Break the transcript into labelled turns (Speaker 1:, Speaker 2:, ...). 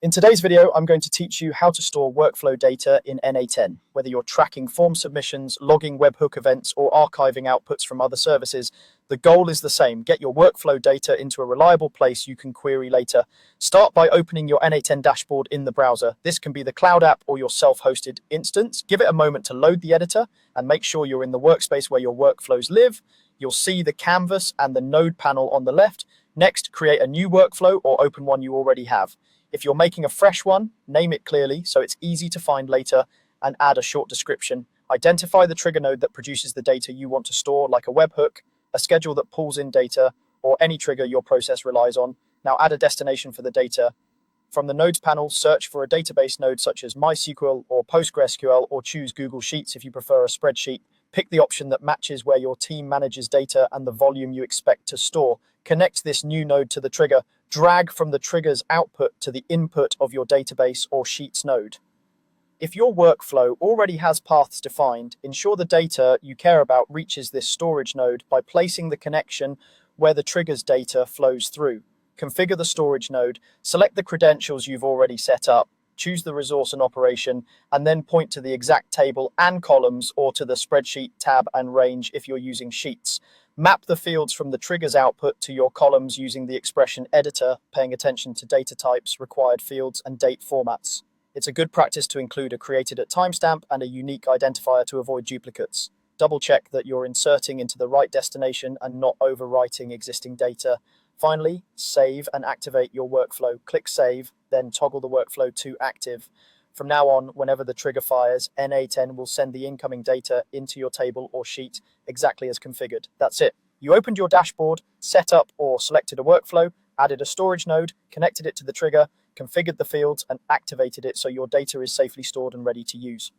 Speaker 1: In today's video, I'm going to teach you how to store workflow data in N8N. Whether you're tracking form submissions, logging webhook events, or archiving outputs from other services, the goal is the same. Get your workflow data into a reliable place you can query later. Start by opening your N8N dashboard in the browser. This can be the cloud app or your self-hosted instance. Give it a moment to load the editor and make sure you're in the workspace where your workflows live. You'll see the canvas and the node panel on the left. Next, create a new workflow or open one you already have. If you're making a fresh one, name it clearly so it's easy to find later and add a short description. Identify the trigger node that produces the data you want to store, like a webhook, a schedule that pulls in data, or any trigger your process relies on. Now add a destination for the data. From the nodes panel, search for a database node such as MySQL or PostgreSQL, or choose Google Sheets if you prefer a spreadsheet. Pick the option that matches where your team manages data and the volume you expect to store. Connect this new node to the trigger. Drag from the trigger's output to the input of your database or Sheets node. If your workflow already has paths defined, ensure the data you care about reaches this storage node by placing the connection where the trigger's data flows through. Configure the storage node, select the credentials you've already set up, choose the resource and operation, and then point to the exact table and columns or to the spreadsheet tab and range if you're using Sheets. Map the fields from the trigger's output to your columns using the expression editor, paying attention to data types, required fields, and date formats. It's a good practice to include a created at timestamp and a unique identifier to avoid duplicates. Double check that you're inserting into the right destination and not overwriting existing data. Finally, save and activate your workflow. Click Save, then toggle the workflow to Active. From now on, whenever the trigger fires, N8N will send the incoming data into your table or sheet exactly as configured. That's it. You opened your dashboard, set up or selected a workflow, added a storage node, connected it to the trigger, configured the fields, and activated it so your data is safely stored and ready to use.